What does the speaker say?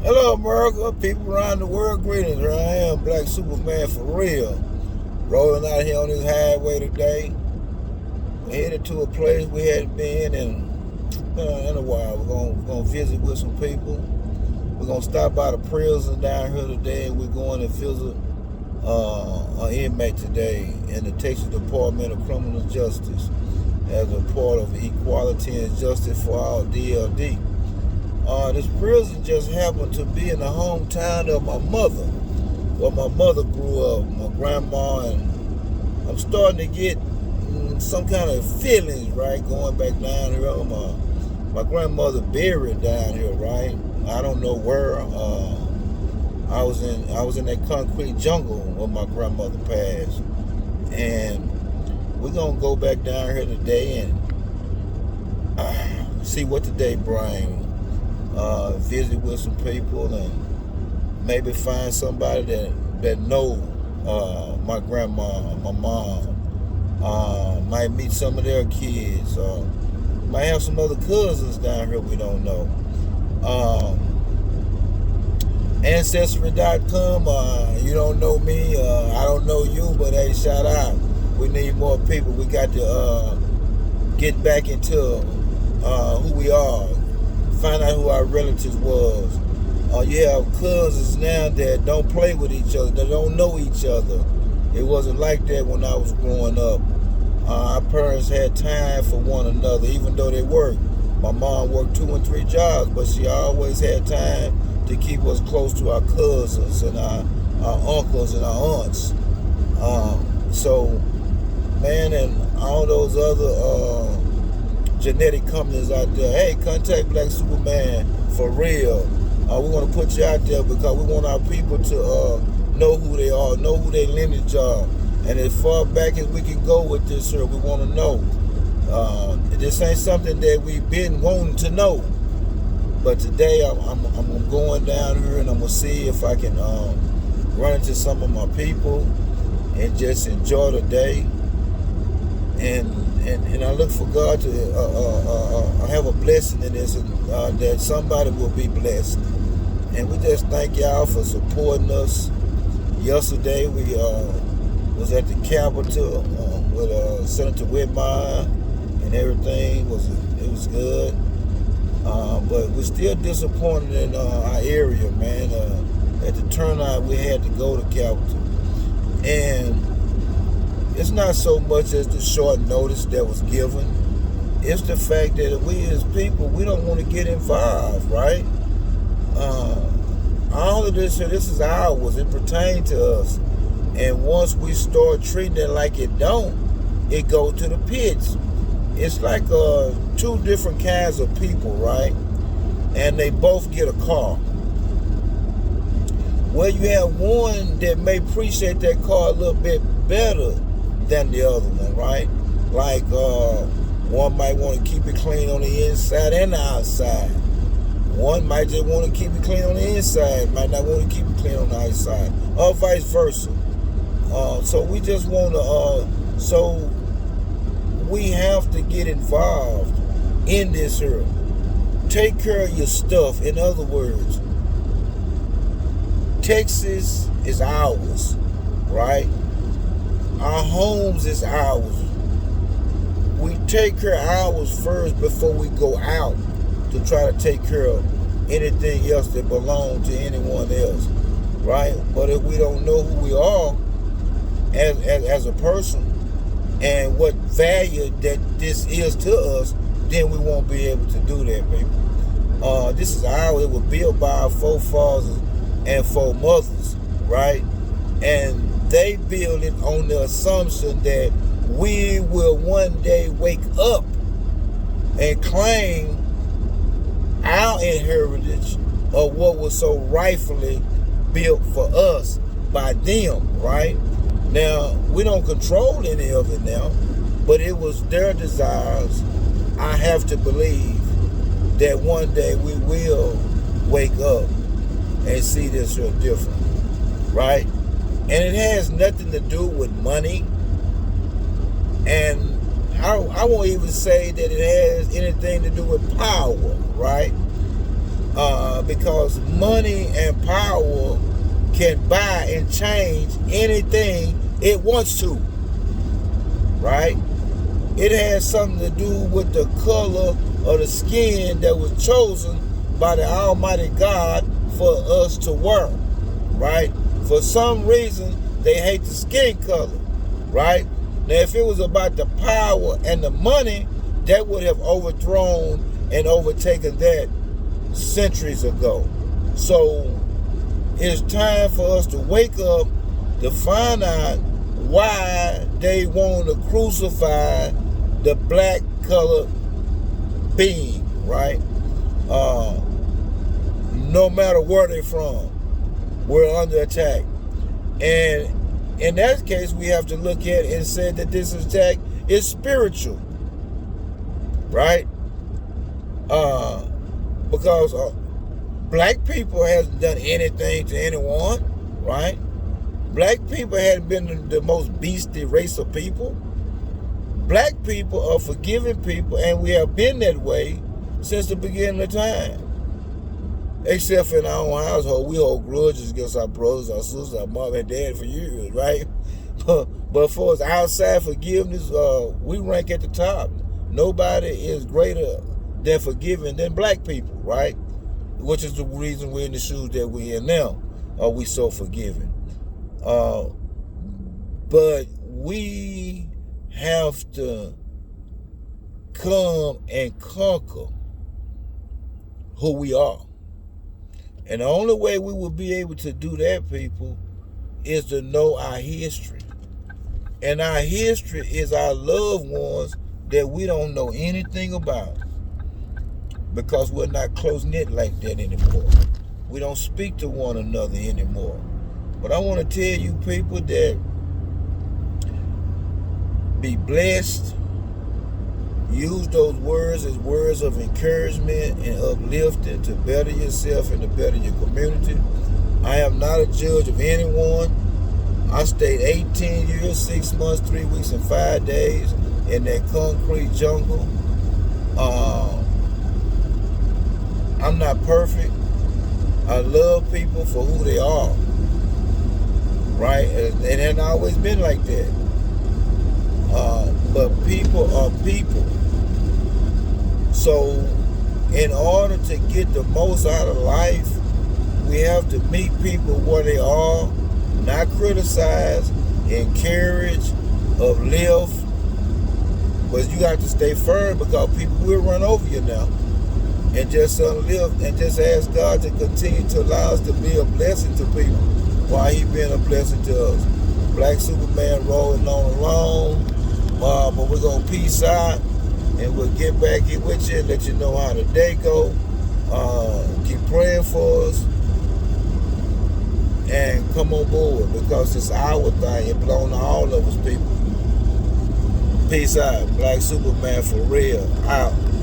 Hello, America. People around the world, greetings. Here I am, Black Superman for real. Rolling out here on this highway today. We're headed to a place we hadn't been in a while. We're gonna visit with some people. We're gonna stop by the prison down here today, and we're going to visit an inmate today in the Texas Department of Criminal Justice as a part of Equality and Justice for All (DLD). This prison just happened to be in the hometown of my mother, where my mother grew up, my grandma, and I'm starting to get some kind of feelings, right, going back down here. My grandmother buried down here, right? I don't know where. I was in that concrete jungle when my grandmother passed, and we're gonna go back down here today and see what the day brings. Visit with some people and maybe find somebody that know my grandma, my mom. Might meet some of their kids. Might have some other cousins down here we don't know. Ancestry.com. You don't know me. I don't know you, but hey, shout out. We need more people. We got to get back into who we are. Find out who our relatives was. You have cousins now that don't play with each other, that don't know each other. It wasn't like that when I was growing up. Our parents had time for one another, even though they worked. My mom worked 2 and 3 jobs, but she always had time to keep us close to our cousins and our uncles and our aunts. So, man, and all those other genetic companies out there, hey, contact Black Superman for real. We want to put you out there because we want our people to know who they are, know who their lineage are. And as far back as we can go with this here, we want to know. This ain't something that we've been wanting to know. But today I'm going down here and I'm going to see if I can run into some of my people and just enjoy the day. And I look for God to have a blessing in this, and that somebody will be blessed. And we just thank y'all for supporting us. Yesterday we was at the Capitol with Senator Whitmire, and everything was good. But we're still disappointed in our area, man. At the turnout we had to go to Capitol, and it's not so much as the short notice that was given. It's the fact that we as people, we don't want to get involved, right? All of this is ours. It pertains to us. And once we start treating it like it don't, it goes to the pits. It's like 2 different kinds of people, right? And they both get a car. Well, you have one that may appreciate that car a little bit better than the other one, right? Like one might want to keep it clean on the inside and the outside. One might just want to keep it clean on the inside, might not want to keep it clean on the outside, or vice versa. So we just want to, so we have to get involved in this here. Take care of your stuff. In other words, Texas is ours, right? Our homes is ours. We take care of ours first before we go out to try to take care of anything else that belongs to anyone else, right? But if we don't know who we are as a person and what value that this is to us, then we won't be able to do that, baby. This is ours. It was built by our forefathers and foremothers, right? And they build it on the assumption that we will one day wake up and claim our inheritance of what was so rightfully built for us by them, right? Now, we don't control any of it now, but it was their desires. I have to believe that one day we will wake up and see this real different, right? And it has nothing to do with money. And I won't even say that it has anything to do with power, right? because money and power can buy and change anything it wants to, right? It has something to do with the color of the skin that was chosen by the Almighty God for us to wear, right? For some reason, they hate the skin color, right? Now, if it was about the power and the money, that would have overthrown and overtaken that centuries ago. So it's time for us to wake up to find out why they want to crucify the black colored being, right? No matter where they're from, we're under attack. And in that case, we have to look at it and say that this attack is spiritual, right? Because black people hasn't done anything to anyone, right? Black people hadn't been the most beastly race of people. Black people are forgiving people, and we have been that way since the beginning of time. Except for in our own household, we hold grudges against our brothers, our sisters, our mom and dad for years, right? But for us outside forgiveness, we rank at the top. Nobody is greater than forgiving than black people, right? Which is the reason we're in the shoes that we're in now. Are we so forgiving? But we have to come and conquer who we are. And the only way we will be able to do that, people, is to know our history. And our history is our loved ones that we don't know anything about, because we're not close-knit like that anymore. We don't speak to one another anymore. But I want to tell you, people, that be blessed. Use those words as words of encouragement and uplifting to better yourself and to better your community. I am not a judge of anyone. I stayed 18 years, 6 months, 3 weeks, and 5 days in that concrete jungle. I'm not perfect. I love people for who they are, right? And it hasn't always been like that. But people are people. So in order to get the most out of life, we have to meet people where they are, not criticize, encourage, uplift. But you got to stay firm, because people will run over you now. And just uplift and just ask God to continue to allow us to be a blessing to people while He being a blessing to us. Black Superman rolling on along. But we're going to peace out, and we'll get back here with you and let you know how the day go. Keep praying for us and come on board, because it's our thing. It belongs to all of us, people. Peace out. Black Superman for real. Out.